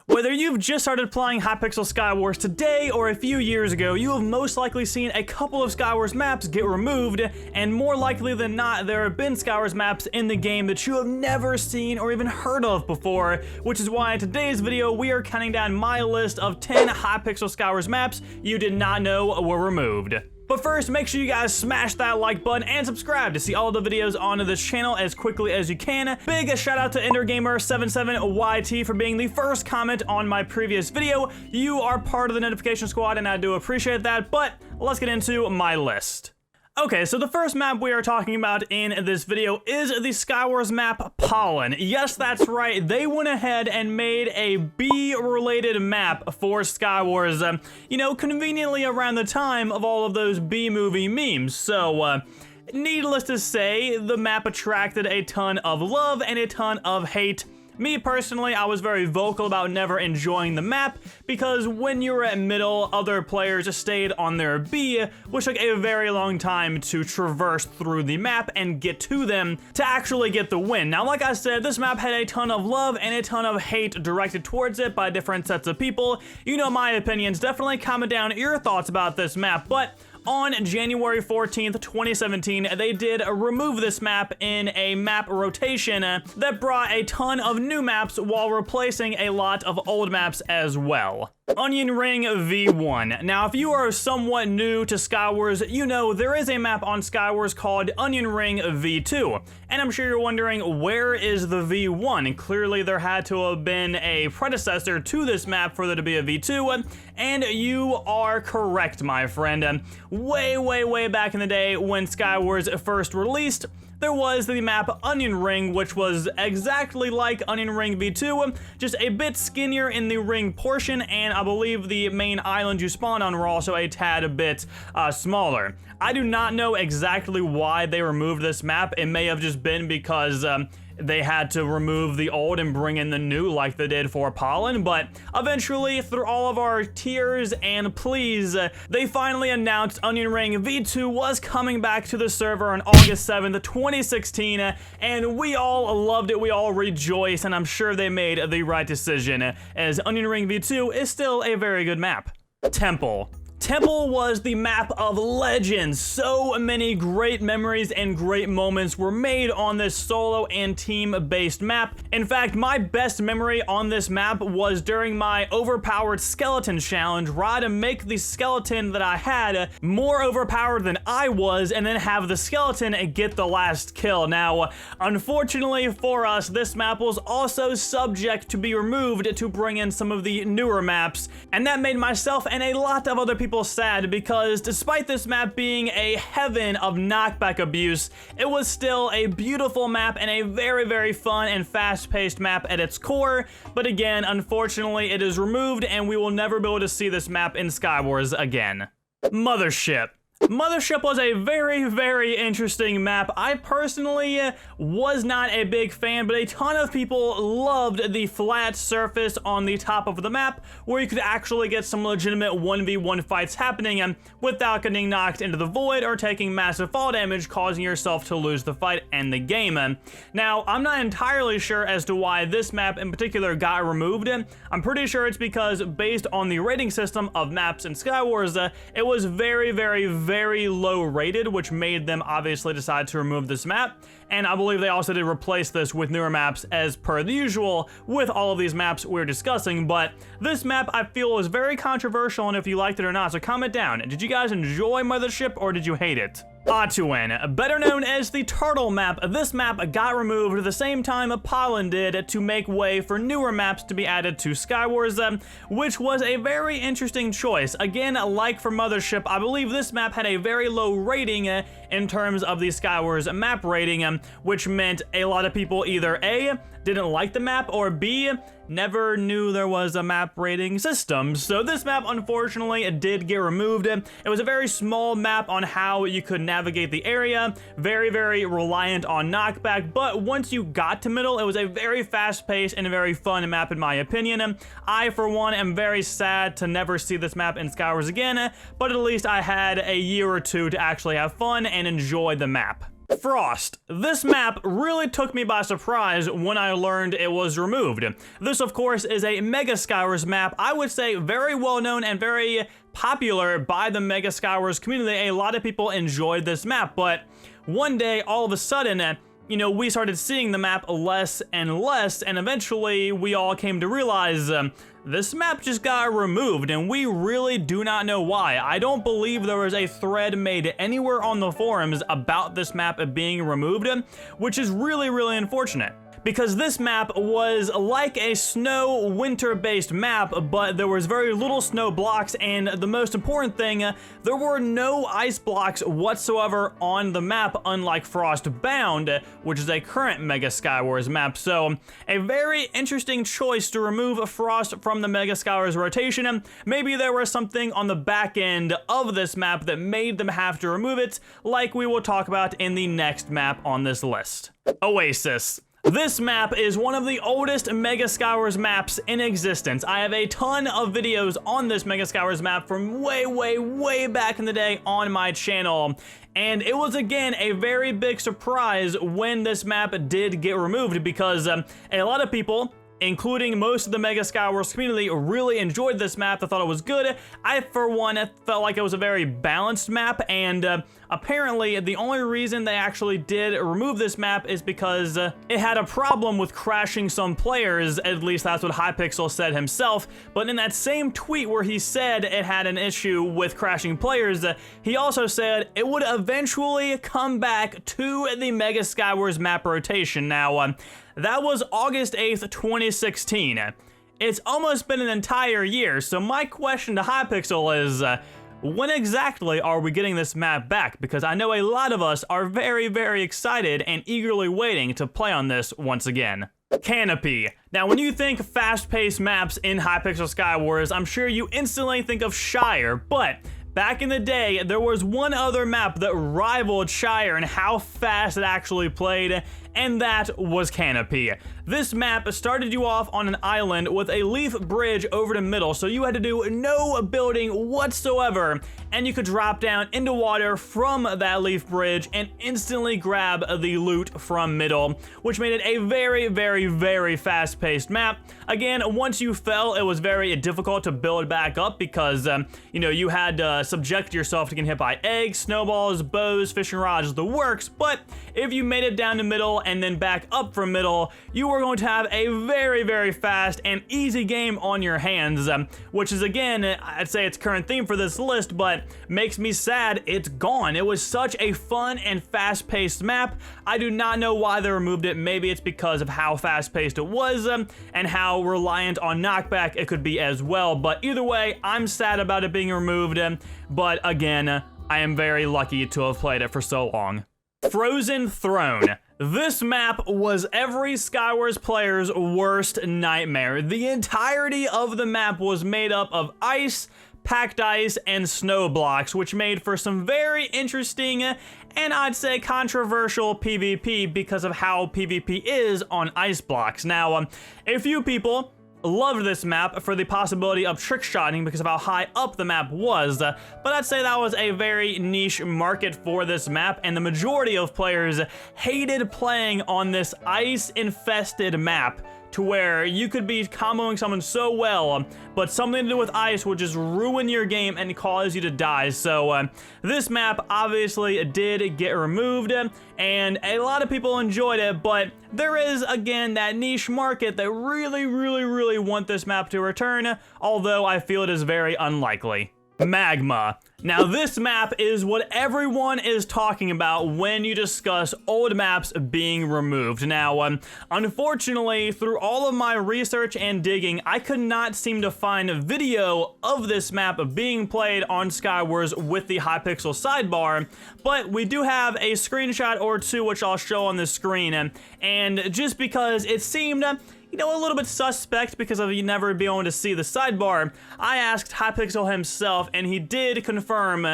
Whether you've just started playing Hypixel Skywars today or a few years ago, you have most likely seen a couple of Skywars maps get removed, and more likely than not, there have been Skywars maps in the game that you have never seen or even heard of before, which is why in today's video we are counting down my list of 10 Hypixel Skywars maps you did not know were removed. But first, make sure you guys smash that like button and subscribe to see all the videos on this channel as quickly as you can. Big shout out to EnderGamer77YT for being the first comment on my previous video. You are part of the notification squad and I do appreciate that, but let's get into my list. Okay, so the first map we are talking about in this video is the Skywars map POLLEN. Yes, that's right, they went ahead and made a bee-related map for Skywars, you know, conveniently around the time of all of those B-movie memes. So, needless to say, the map attracted a ton of love and a ton of hate. Me personally, I was very vocal about never enjoying the map because when you were at middle, other players stayed on their B, which took a very long time to traverse through the map and get to them to actually get the win. Now, like I said, this map had a ton of love and a ton of hate directed towards it by different sets of people. You know my opinions, definitely comment down your thoughts about this map, but on January 14th, 2017, they did remove this map in a map rotation that brought a ton of new maps while replacing a lot of old maps as well. Onion Ring V1. Now, if you are somewhat new to Skywars, you know there is a map on Skywars called Onion Ring V2. And I'm sure you're wondering, where is the V1? And clearly there had to have been a predecessor to this map for there to be a V2, and you are correct, my friend. Way back in the day when Skywars first released, there was the map Onion Ring, which was exactly like Onion Ring V2, just a bit skinnier in the ring portion, and I believe the main island you spawn on were also a tad bit smaller. I do not know exactly why they removed this map. It may have just been because they had to remove the old and bring in the new like they did for POLLEN, but eventually, through all of our tears and pleas, they finally announced Onion Ring V2 was coming back to the server on August 7th, 2016, and we all loved it, we all rejoiced, and I'm sure they made the right decision, as Onion Ring V2 is still a very good map. Temple. Temple was the map of legends. So many great memories and great moments were made on this solo and team-based map. In fact, my best memory on this map was during my overpowered skeleton challenge, where I had to make the skeleton that I had more overpowered than I was, and then have the skeleton get the last kill. Now, unfortunately for us, this map was also subject to be removed to bring in some of the newer maps, and that made myself and a lot of other people sad because despite this map being a heaven of knockback abuse, it was still a beautiful map and a very fun and fast-paced map at its core. But again, unfortunately, it is removed and we will never be able to see this map in Skywars again. Mothership. Mothership was a very interesting map. I personally was not a big fan, but a ton of people loved the flat surface on the top of the map where you could actually get some legitimate 1v1 fights happening without getting knocked into the void or taking massive fall damage, causing yourself to lose the fight and the game. Now, I'm not entirely sure as to why this map in particular got removed. I'm pretty sure it's because based on the rating system of maps in Skywars, it was very low rated, which made them obviously decide to remove this map. And I believe they also did replace this with newer maps as per the usual with all of these maps we're discussing. But this map I feel is very controversial, and if you liked it or not, so comment down. Did you guys enjoy Mothership or did you hate it? Atuin, better known as the Turtle map, this map got removed at the same time POLLEN did to make way for newer maps to be added to Skywars, which was a very interesting choice. Again, like for Mothership, I believe this map had a very low rating in terms of the Skywars map rating, which meant a lot of people either A, didn't like the map, or B, never knew there was a map rating system. So this map, unfortunately, did get removed. It was a very small map on how you could navigate the area, very reliant on knockback, but once you got to middle, it was a very fast-paced and a very fun map in my opinion. I, for one, am very sad to never see this map in Skywars again, but at least I had a year or two to actually have fun and enjoy the map. Frost. This map really took me by surprise when I learned it was removed. This, of course, is a Mega Skywars map, I would say very well known and very popular by the Mega Skywars community. A lot of people enjoyed this map, but one day, all of a sudden, we started seeing the map less and less, and eventually we all came to realize this map just got removed, and we really do not know why. I don't believe there was a thread made anywhere on the forums about this map being removed, which is really, really unfortunate. Because this map was like a snow winter-based map, but there was very little snow blocks, and the most important thing, there were no ice blocks whatsoever on the map, unlike Frostbound, which is a current Mega Skywars map. So a very interesting choice to remove Frost from the Mega Skywars rotation. Maybe there was something on the back end of this map that made them have to remove it, like we will talk about in the next map on this list. OASIS. This map is one of the oldest Mega Skywars maps in existence. I have a ton of videos on this Mega Skywars map from way back in the day on my channel. And it was, again, a very big surprise when this map did get removed, because a lot of people, including most of the Mega Skywars community, really enjoyed this map. They thought it was good. I, for one, felt like it was a very balanced map, and apparently the only reason they actually did remove this map is because it had a problem with crashing some players. At least that's what Hypixel said himself. But in that same tweet where he said it had an issue with crashing players, he also said it would eventually come back to the Mega Skywars map rotation. Now, that was August 8th, 2016. It's almost been an entire year, so my question to Hypixel is, when exactly are we getting this map back? Because I know a lot of us are very excited and eagerly waiting to play on this once again. CANOPY. Now, when you think fast-paced maps in Hypixel Skywars, I'm sure you instantly think of Shire, but back in the day, there was one other map that rivaled Shire in how fast it actually played, and that was CANOPY. This map started you off on an island with a leaf bridge over the middle, so you had to do no building whatsoever, and you could drop down into water from that leaf bridge and instantly grab the loot from middle, which made it a very fast-paced map. Again, once you fell, it was very difficult to build back up because, you had to subject yourself to getting hit by eggs, snowballs, bows, fishing rods, the works, but if you made it down to middle and then back up from middle, you were going to have a very fast and easy game on your hands, which is, again, I'd say its current theme for this list, but makes me sad it's gone. It was such a fun and fast-paced map. I do not know why they removed it. Maybe it's because of how fast-paced it was and how reliant on knockback it could be as well, but either way, I'm sad about it being removed, but again, I am very lucky to have played it for so long. Frozen Throne. This map was every Skywars player's worst nightmare. The entirety of the map was made up of ice, packed ice, and snow blocks, which made for some very interesting and I'd say controversial PvP because of how PvP is on ice blocks. Now, a few people loved this map for the possibility of trick-shotting because of how high up the map was, but I'd say that was a very niche market for this map, and the majority of players hated playing on this ice-infested map, to where you could be comboing someone so well, but something to do with ice would just ruin your game and cause you to die. So this map obviously did get removed, and a lot of people enjoyed it, but there is, again, that niche market that really want this map to return, although I feel it is very unlikely. Magma. Now, this map is what everyone is talking about when you discuss old maps being removed. Now, unfortunately, through all of my research and digging, I could not seem to find a video of this map being played on Skywars with the Hypixel sidebar, but we do have a screenshot or two which I'll show on the screen, and just because it seemed a little bit suspect because of you never being able to see the sidebar, I asked Hypixel himself, and he did confirm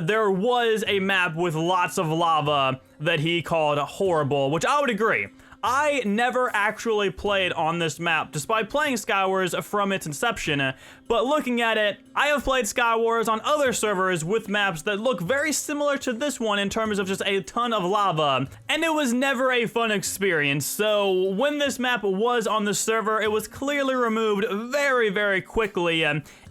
there was a map with lots of lava that he called horrible, which I would agree. I never actually played on this map, despite playing Skywars from its inception. But looking at it, I have played Skywars on other servers with maps that look very similar to this one in terms of just a ton of lava, and it was never a fun experience. So when this map was on the server, it was clearly removed very, very quickly.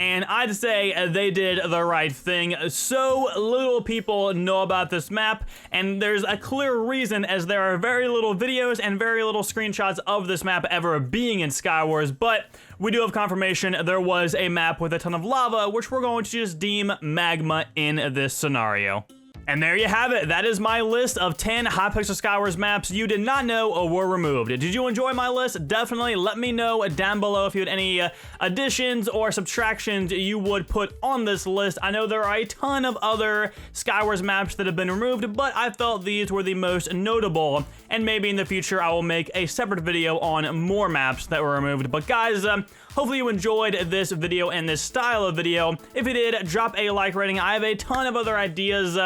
And I'd say they did the right thing. So little people know about this map, and there's a clear reason, as there are very little videos and very little screenshots of this map ever being in Skywars. But we do have confirmation there was a map with a ton of lava, which we're going to just deem Magma in this scenario. And there you have it. That is my list of 10 Hypixel Skywars maps you did not know were removed. Did you enjoy my list? Definitely let me know down below if you had any additions or subtractions you would put on this list. I know there are a ton of other Skywars maps that have been removed, but I felt these were the most notable. And maybe in the future I will make a separate video on more maps that were removed. But guys, hopefully you enjoyed this video and this style of video. If you did, drop a like rating. I have a ton of other ideas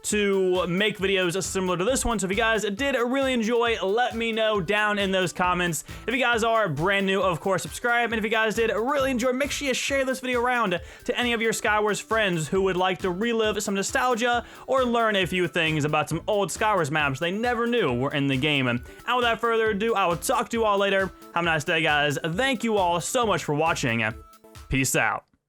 to make videos similar to this one, so if you guys did really enjoy, let me know down in those comments. If you guys are brand new, of course, subscribe, and if you guys did really enjoy, make sure you share this video around to any of your Skywars friends who would like to relive some nostalgia or learn a few things about some old Skywars maps they never knew were in the game. And without further ado, I will talk to you all later. Have a nice day, guys. Thank you all so much for watching. Peace out.